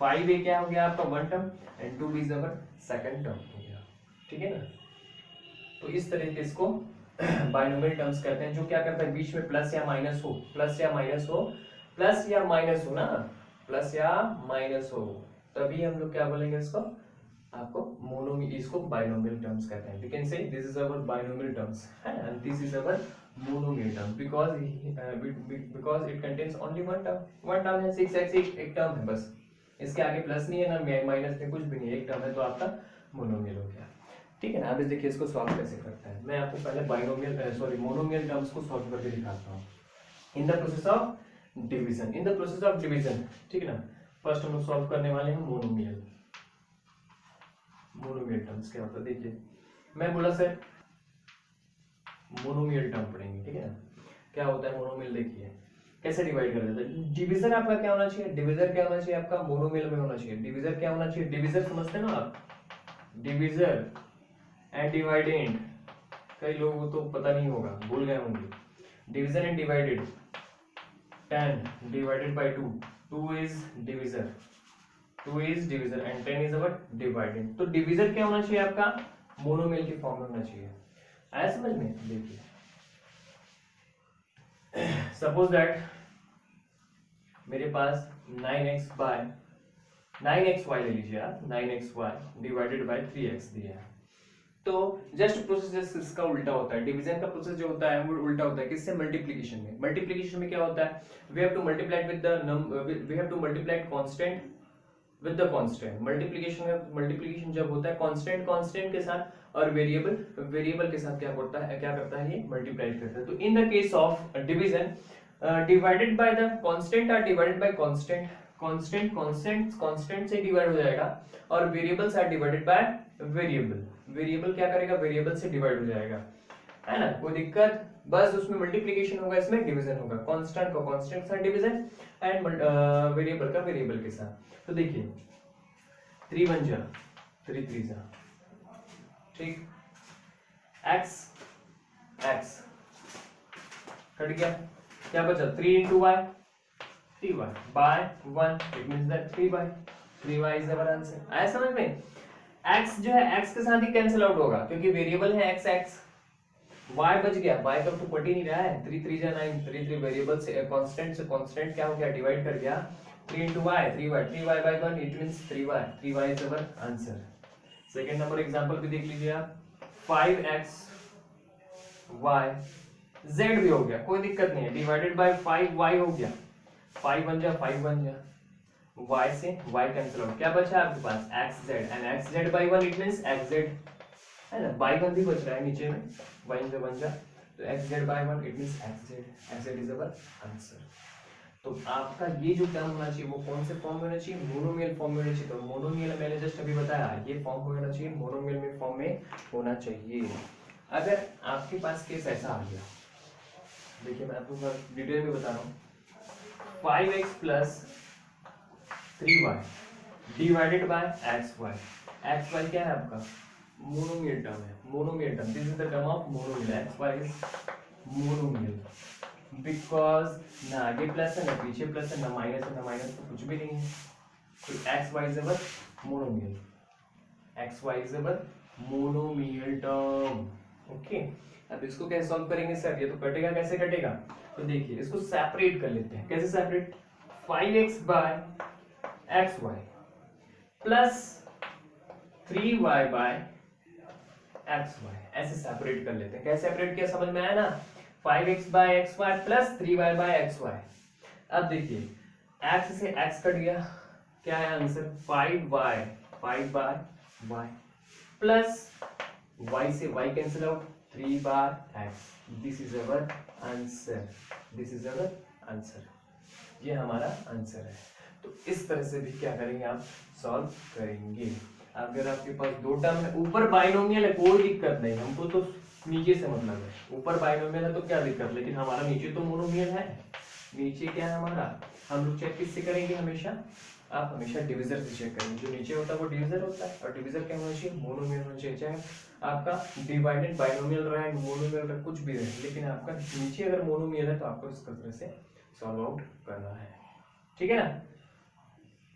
5a क्या हो गया आपका one term and 2b is our second term हो गया, ठीक है ना। तो इस तरीके इसको बाइनोमियल टर्म्स कहते हैं, जो क्या करता है बीच में प्लस या माइनस हो, प्लस या माइनस हो, प्लस या माइनस हो ना, प्लस या माइनस हो, तभी हम लोग क्या बोलेंगे इसको, आपको मोनोमियल, इसको बाइनोमियल टर्म्स कहते हैं। We can say this is our binomial terms है and this is our monomial term because it contains only one term. One term है 6x, एक टर्म है बस, इसके आगे प्लस नहीं है ना माइनस नहीं, कुछ भी नहीं, एक टर्म है, तो आपका मोनोमियल हो गया, ठीक है ना। अब इस देखिए इसको सॉल्व कैसे करते हैं, मैं आपको पहले बाइनोमियल मोनोमियल टर्म्स को सॉल्व करके दिखाता हूँ इन the process of division, in the process of division, ठीक है ना। फर्स्ट हम लोग सॉल्व करने वाले हैं मोनोमियल, मोनोमियल टर्म्स क्या होता है, देखिए मैं बोला सर मोनोमियल टर्म पढ़ेंगे, ठीक है ना। क्या होता है मोनोमियल, देखिए कैसे डिवाइड कर देते हैं। डिवीजर आपका क्या होना चाहिए, डिवीजर क्या होना चाहिए आपका मोनोमियल में होना चाहिए। डिवीजर क्या होना चाहिए, डिवीजर समझते हैं ना आप, डिवीजर एंड डिवाइडेंड, कई लोगों को तो पता नहीं होगा, भूल गए होंगे। Division and divided, 10 divided by 2, 2 is divisor, 2 is divisor and 10 is our divided. तो डिवीजर क्या होना चाहिए आपका, मोनोमियल की फॉर्म में होना चाहिए, आया समझ में। देखिए सपोज दैट मेरे पास 9xy ले लीजिए आप, 9xy डिवाइडेड बाय 3x दिया है। तो जस्ट प्रोसेस इसका उल्टा होता है, डिवीजन का प्रोसेस जो होता है वो उल्टा होता है, किससे, मल्टीप्लिकेशन में। मल्टीप्लिकेशन में क्या होता है, we have to multiply with the we have to multiply constant with the constant. Multiplication जब होता है कांस्टेंट के साथ और वेरिएबल के साथ क्या करता है ये मल्टीप्लाई करता है। तो in the case of division, divided by the constant are divided by constant, constant से डिवाइड हो जाएगा, और variables are divided by variable क्या करेगा, वेरिएबल से डिवाइड हो जाएगा, है ना, कोई दिक्कत। बस उसमें मल्टीप्लिकेशन होगा, इसमें डिवीजन होगा, कांस्टेंट को कांस्टेंट के साथ डिवीजन एंड वेरिएबल का वेरिएबल के साथ। तो देखिए 3 1 जा 3 3 जा, ठीक, x कट गया, क्या बचा 3 into y 3y by 1, it means that 3y is our answer। आया समझ में। x जो है x के साथ ही कैंसिल आउट होगा क्योंकि वेरिएबल है x, y बच गया, y का तो पट ही नहीं रहा है, 3 3 जा 9, 3 3 वेरिएबल से कांस्टेंट क्या हो गया, डिवाइड कर गया, 3 into y 3y by 1, it means 3y is our answer। Second number example भी देख लीजिए आप, 5x y z भी हो गया, कोई दिक्कत नहीं है, डिवाइडेड बाय 5y हो गया, 5 1 जा y से y कैंसिल आउट, क्या बचा आपके पास xz and xz by 1, it means xz, है ना, by 1 भी बच रहा है नीचे में, 1 से 1 जा, तो xz by 1 it means xz is our answer. तो आपका ये जो टर्म होना चाहिए वो कौन से फॉर्म में होना चाहिए, मोनोमियल फॉर्म में होना चाहिए। तो मोनोमियल मैंने जस्ट अभी बताया, ये फॉर्म होना चाहिए, मोनोमियल में फॉर्म में होना चाहिए। अगर आपके पास केस ऐसा आ गया, देखिए मैं आपको डिटेल में बता रहा हूँ, 5x plus 3y divided by xy क्या है आपका, मोनोमियल टर्म है, monomial term, this is the term of monomial, xy is monomial because ना आगे प्लस है ना पीछे प्लस है ना माइनस है ना माइनस, तो कुछ भी नहीं है, तो xy is our monomial, xy is our monomial term. Okay, अब इसको कैसे सॉल्व करेंगे सर, ये तो कटेगा, कैसे कटेगा, तो देखिए इसको सेपरेट कर लेते हैं, कैसे separate, 5x by xy plus 3y by xy, ऐसे सेपरेट कर लेते हैं। कैसे सेपरेट किया समझ में आया ना, 5x by xy plus 3y by xy। अब देखिए x से x कट गया, क्या है answer, 5 by y plus y से y कैंसिल आउट 3 बार x। This is our answer, this is our answer, ये हमारा आंसर है। तो इस तरह से भी क्या करेंगे आप सॉल्व करेंगे। अगर आपके पास दो टर्म है, ऊपर बाइनोमियल है कोई दिक्कत नहीं, हमको तो नीचे से मतलब है। ऊपर बाइनोमियल है तो क्या दिक्कत, लेकिन हमारा नीचे तो मोनोमियल है। नीचे क्या है हमारा, हम लोग चेक किससे करेंगे हमेशा, आप हमेशा डिविजर से चेक करेंगे। जो नीचे होता है वो डिविजर होता है, और डिविजर क्या होना चाहिए, मोनोमियल होना चाहिए। चाहे आपका डिवाइडेड बाइनोमियल रहे, मोनोमियल रहे, कुछ भी रहे, लेकिन आपका नीचे अगर मोनोमियल है तो आपको इस तरह से सॉल्व आउट करना है, ठीक है ना।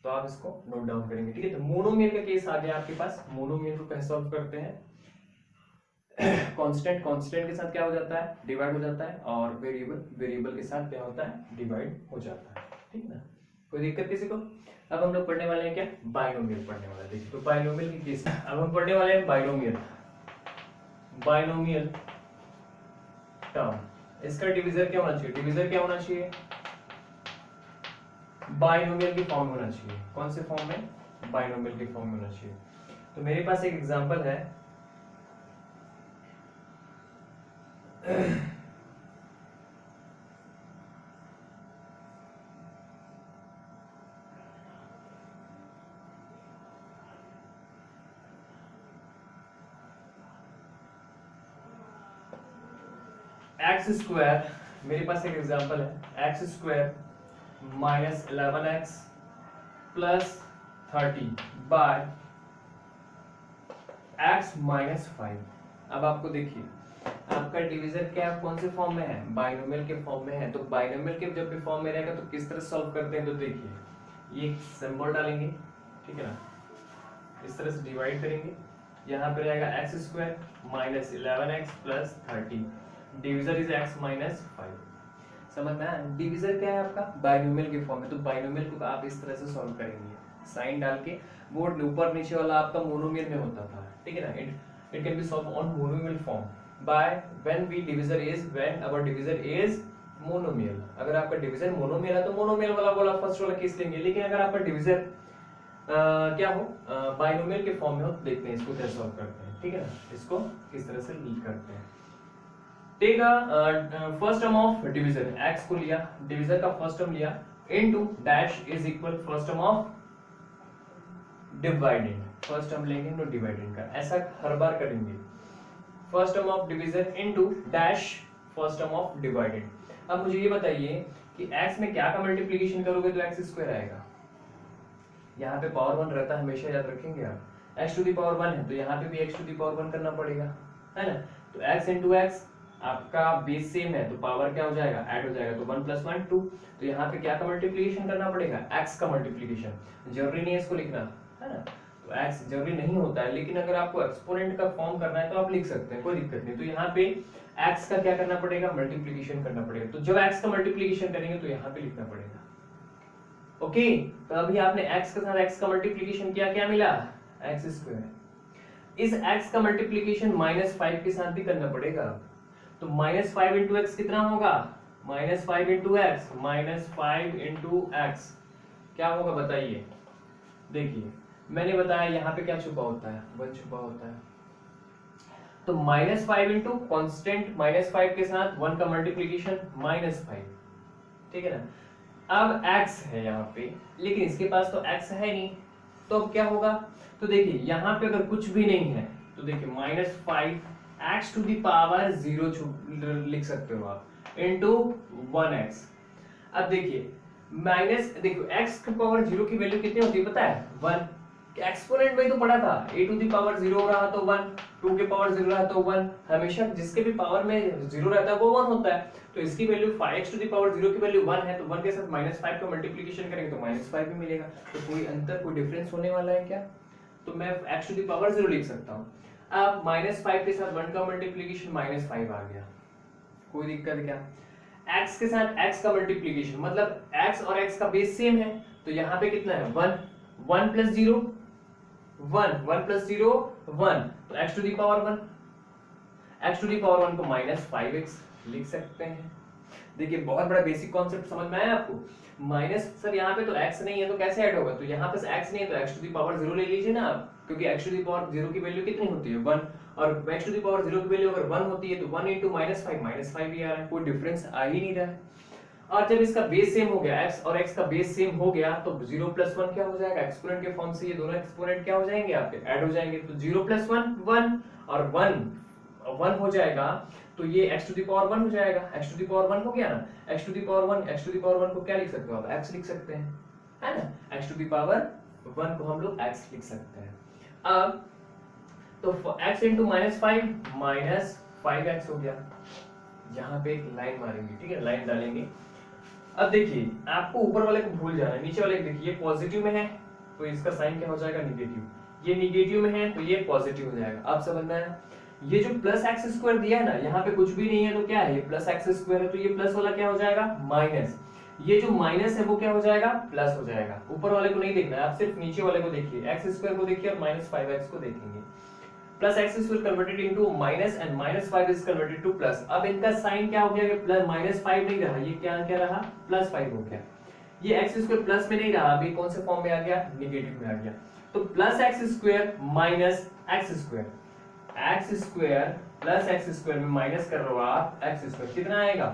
तो आप इसको नोट डाउन करेंगे, ठीक है। तो मोनोमियल का केस आ गया आपके पास। मोनोमियल को कैसे सॉल्व करते हैं, कांस्टेंट कांस्टेंट के साथ क्या हो जाता है, डिवाइड हो जाता है, और वेरिएबल वेरिएबल के साथ क्या होता है, डिवाइड हो जाता है, ठीक है ना। कोई दिक्कत किसी को। अब हम लोग पढ़ने वाले हैं क्या, बाइनोमियल पढ़ने वाले हैं। देखिए तो बाइनोमियल की केस अब हम पढ़ने वाले हैं बाइनोमियल। बाइनोमियल टर्म, इसका डिवीजर क्या होना चाहिए, डिवीजर क्या होना चाहिए, बाइनोमियल के फॉर्म में होना चाहिए। कौन से फॉर्म में, बाइनोमियल के फॉर्म में होना चाहिए। तो मेरे पास एक एग्जांपल है, एक्स स्क्वायर, मेरे पास एक एग्जांपल है, x square minus 11x plus 30 by x minus 5। अब आपको देखिए आपका डिवीजर क्या कौन से फॉर्म में है, बाइनोमियल के फॉर्म में है। तो बाइनोमियल के जब भी फॉर्म में रहेगा तो किस तरह सॉल्व करते हैं, तो देखिए ये सिंबल डालेंगे, ठीक है ना, इस तरह से डिवाइड करेंगे। यहाँ पे रहेगा x square minus 11x plus 30, divisor is x minus 5। समझ में आया, डिवीजर क्या है आपका, बाइनोमियल के फॉर्म में। तो बाइनोमियल को आप इस तरह से सॉल्व करेंगे, साइन डाल के। वो ऊपर नीचे वाला आपका मोनोमियल में होता था, ठीक है ना। It can be solve on monomial form by when we divisor is, when our divisor is monomial. अगर आपका डिवीजर मोनोमियल है तो मोनोमियल वाला फर्स्ट वाला केस लेंगे, लेकिन अगर आपका डिवीजर क्या हो बाइनोमियल के फॉर्म में हो, देखते हैं इसको कैसे सॉल्व करते हैं, ठीक है ना। इसको किस तरह से लीड करते हैं। Take first term of divisor, x को लिया, डिवीजर का फर्स्ट टर्म लिया, into dash is equal first term of dividend, first term लेंगे नो डिवाइडेंड का, ऐसा हर बार करेंगे। First term of divisor into dash first term of dividend. अब मुझे ये बताइए कि x में क्या का मल्टीप्लिकेशन करोगे तो x स्क्वायर आएगा। यहाँ पे पावर 1 रहता है, हमेशा याद रखेंगे आप। x टू दी पावर 1 है तो यहाँ पे भी x टू दी पावर 1 करना पड़ेगा, है ना। तो x इंटू x, आपका बेस सेम है तो पावर क्या हो जाएगा, ऐड हो जाएगा। तो 1 प्लस 1 2। तो यहाँ पे क्या का मल्टीप्लिकेशन करना पड़ेगा, x का मल्टीप्लिकेशन। जरूरी नहीं है इसको लिखना, है ना। तो x जरूरी नहीं होता है, लेकिन अगर आपको एक्सपोनेंट का फॉर्म करना है तो आप लिख सकते हैं, कोई दिक्कत नहीं। तो यहाँ पे x का क्या करना पड़ेगा, मल्टीप्लिकेशन करना पड़ेगा। तो जब x का मल्टीप्लिकेशन करेंगे तो यहाँ पे लिखना पड़ेगा, ओके। तो अभी आपने x के साथ x का मल्टीप्लिकेशन किया, क्या मिला, x स्क्वायर। इस x का मल्टीप्लिकेशन माइनस 5 के साथ भी करना पड़ेगा। तो माइनस 5 इंटू एक्स कितना होगा, minus 5 into x, minus 5 into x क्या होगा बताइए। देखिए मैंने बताया यहाँ पे क्या छुपा होता है, 1 छुपा होता है। तो माइनस 5 इंटू कॉन्स्टेंट माइनस 5 के साथ 1 का मल्टीप्लिकेशन माइनस 5, ठीक है ना। अब x है यहाँ पे, लेकिन इसके पास तो x है नहीं, तो अब क्या होगा। तो देखिए यहाँ पे अगर कुछ भी नहीं है तो देखिए minus 5 x to the power 0 लिख सकते हो आप, इंटू 1x। अब देखिए माइनस, देखो x की पावर 0 की वैल्यू कितनी होती है पता है, 1। एक्सपोनेंट में तो पढ़ा था, a टू दी पावर 0 हो रहा तो 1, 2 के पावर 0 रहा तो 1। हमेशा जिसके भी पावर में 0 रहता है वो 1 होता है। तो इसकी value 5x to the power 0 की वैल्यू 1 है, तो 1 के साथ माइनस 5 का मल्टीप्लिकेशन करेंगे तो माइनस 5 भी मिलेगा। तो कोई अंतर, कोई डिफरेंस होने वाला है क्या, तो मैं x टू दी पावर 0 लिख सकता हूँ। अब माइनस 5 के साथ 1 का मल्टीप्लिकेशन माइनस 5 आ गया, कोई दिक्कत क्या। x के साथ x का मल्टीप्लिकेशन मतलब x और x का बेस सेम है, तो यहाँ पे कितना है 1, 1 प्लस 0 1, 1 प्लस 0 1, तो x to the power 1, x to the power 1 को माइनस 5x लिख सकते हैं। देखिए बहुत बड़ा बेसिक कॉन्सेप्ट समझ में आया आपको। माइनस सर यहाँ पे तो x नहीं है तो कैसे ऐड होगा, तो यहाँ पे x नहीं है तो x टू दी पावर 0 ले लीजिए ना आप, क्योंकि x टू द पावर 0 की वैल्यू कितनी होती है 1, और x टू द पावर 0 की वैल्यू अगर 1 होती है तो 1 into -5 ही आ रहा है, कोई डिफरेंस आ ही नहीं रहा है। और जब इसका बेस सेम हो गया, x और x का बेस सेम हो गया तो 0 + 1 क्या हो जाएगा, एक्सपोनेंट के फॉर्म से ये दोनों एक्सपोनेंट क्या हो जाएंगे आपके, ऐड हो जाएंगे। तो 0 + 1 1 और 1 हो जाएगा, तो ये x टू द पावर 1 हो जाएगा। x टू द पावर 1 हो गया ना, x to the power 1, x to the power 1 को क्या लिख सकते हो आप, x लिख सकते हैं, है ना। x टू द पावर 1 को हम लोग x लिख सकते हैं। अब तो x into -5 -5x हो गया, यहाँ पे एक लाइन मारेंगे, ठीक है, लाइन डालेंगे। अब देखिए आपको ऊपर वाले को भूल जाना है, नीचे वाले को देखिए, ये पॉजिटिव में है तो इसका साइन क्या हो जाएगा, निगेटिव, ये निगेटिव में है तो ये पॉजिटिव हो जाएगा। आप समझ में आया। ये जो +x² दिया है ना, यहाँ पे कुछ भी नहीं है तो क्या है, ये +x² है तो ये प्लस वाला क्या हो जाएगा, माइनस, ये जो माइनस है वो क्या हो जाएगा, प्लस हो जाएगा। ऊपर वाले को नहीं देखना है, आप सिर्फ नीचे वाले को देखिए, x² को देखिए और -5x को देखेंगे। +x² converted into minus and -5 is converted two plus. अब इनका साइन क्या हो गया, कि -5 नहीं रहा, ये क्या रहा, +5 हो गया। ये x² प्लस में नहीं रहा, अभी कौन से फॉर्म में आ गया, निगेटिव में आ गया। तो +x² minus x² plus x² में माइनस कर रहे हो आप x², कितना आएगा,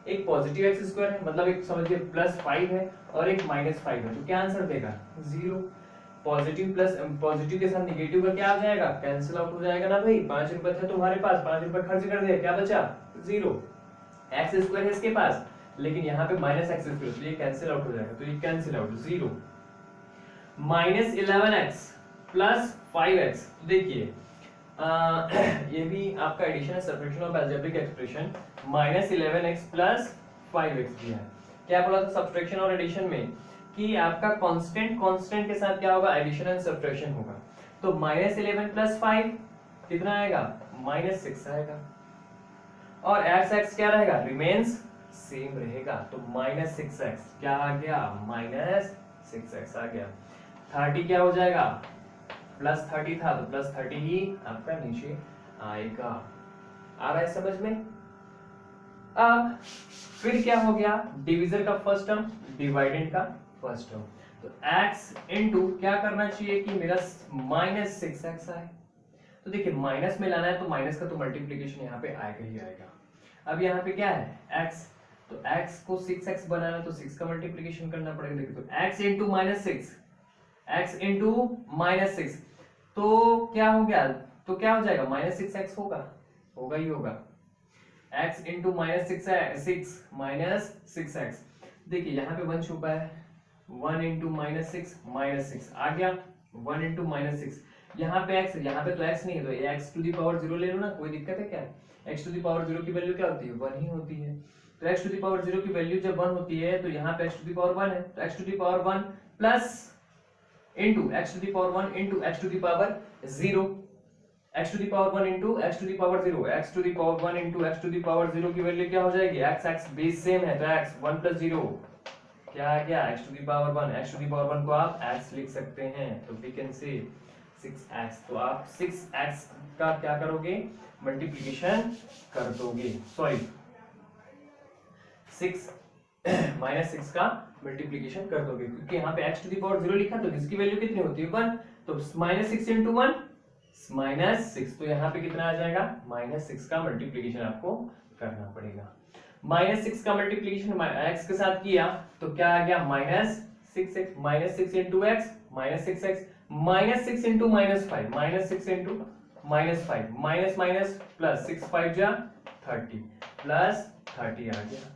एक पॉजिटिव x² है, मतलब एक समझिए +5 है और एक -5 है, तो क्या आंसर देगा, 0। पॉजिटिव प्लस पॉजिटिव के साथ निगेटिव का क्या आ जाएगा, कैंसिल आउट हो जाएगा ना भाई। 5 रुपए थे तुम्हारे पास, 5 रुपए खर्च कर दिया, क्या बचा, 0। x² है इसके पास, लेकिन यहाँ पे -x² तो ये कैंसिल आउट हो जाएगा, तो ये cancel out, 0। -11x plus 5x, तो देखिए ये भी आपका एडिशन है, subtraction of algebraic expression. -11x plus 5x दिया है। क्या बोला था सब्ट्रैक्शन और एडिशन में, कि आपका कांस्टेंट के साथ क्या होगा, एडिशन एंड सब्ट्रैक्शन होगा। तो -11 प्लस 5 कितना आएगा, -6 आएगा, और x क्या रहेगा, रिमेन्स सेम रहेगा, तो -6x क्या आ गया, -6x आ गया। 30 क्या हो जाएगा, +30 था तो +30 ही आपका नीचे आएगा। आ रहा है समझ में। अब फिर क्या हो गया, डिवीजर का फर्स्ट टर्म, डिवाइडेंड का फर्स्ट टर्म, तो x इनटू क्या करना चाहिए कि मेरा -6x आए। तो देखिए माइनस में लाना है तो माइनस का तो मल्टीप्लिकेशन यहाँ पे आएगा ही आएगा। अब यहाँ पे क्या है x, तो x को 6x बनाना तो 6 का मल्टीप्लिकेशन करना पड़ेगा। देखिए तो x इंटू -6 तो क्या हो गया, तो क्या हो जाएगा, -6x होगा ही होगा। x इंटू -6x, देखिए यहाँ पे 1 छुपा है, 1 इंटू -6 आ गया, 1 इंटू -6, यहाँ पे x, यहाँ पे तो x नहीं है तो ये x टू दी पावर 0 ले लो ना, कोई दिक्कत है क्या, x टू दी पावर 0 की वैल्यू क्या होती है, 1 ही होती है। तो x टू दी पावर 0 की वैल्यू जब 1 होती है तो यहाँ पे x टू दी पावर 1 है, तो x to the power 1 plus into x to the power 1 into x to the power 0, x to the power 1 into x to the power 0, x to the power 1 into x to the power 0 की value क्या हो जाएगी, x base same है तो x 1 plus 0 क्या आ गया, x to the power 1, x to the power 1 को आप x लिख सकते हैं, तो वी कैन से 6x। तो आप 6x का क्या करोगे, मल्टीप्लिकेशन कर दोगे, सॉरी 6 -6 का मल्टीप्लिकेशन कर दोगे, क्योंकि यहाँ पे x टू दी पावर 0 लिखा तो इसकी वैल्यू कितनी होती है 1, तो -6 इंटू 1 -6, तो यहाँ पे कितना आ जाएगा, -6 का मल्टीप्लिकेशन आपको करना पड़ेगा। -6 का मल्टीप्लिकेशन x के साथ किया तो क्या आ गया, -6x, -6 into x -6x, -6 into -5, -6 into -5, minus minus plus, 6 5 जा 30 प्लस 30 आ गया।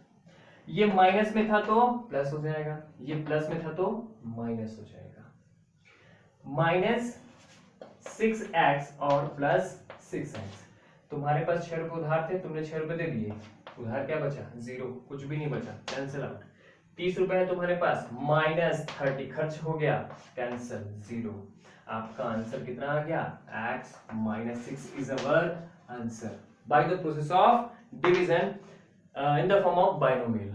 ये माइनस में था तो प्लस हो जाएगा, ये प्लस में था तो माइनस हो जाएगा। -6x और +6x, तुम्हारे पास 6 रुपए उधार थे, तुमने 6 रुपए दे दिए, उधार क्या बचा, 0, कुछ भी नहीं बचा, कैंसिल आउट। 30 रुपए है तुम्हारे पास, -30 खर्च हो गया, कैंसिल, 0। आपका आंसर कितना आ गया, x -6 is our answer by the process of division in the form of binomial.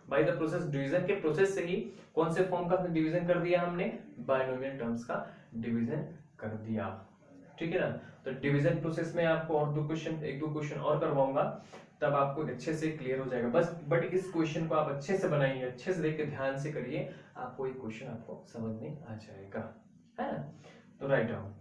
By the process, division के प्रोसेस से ही कौन से फॉर्म का डिवीजन कर दिया हमने, बाइनोमियल टर्म्स का डिवीजन कर दिया, ठीक है ना। तो डिवीजन प्रोसेस में आपको और एक दो क्वेश्चन और करवाऊंगा, तब आपको अच्छे से क्लियर हो जाएगा बस। बट इस क्वेश्चन को आप अच्छे से बनाइए, अच्छे से देखिए, ध्यान से करिए, आपको एक क्वेश्चन आपको समझ में आ जाएगा, है ना। तो राइट डाउन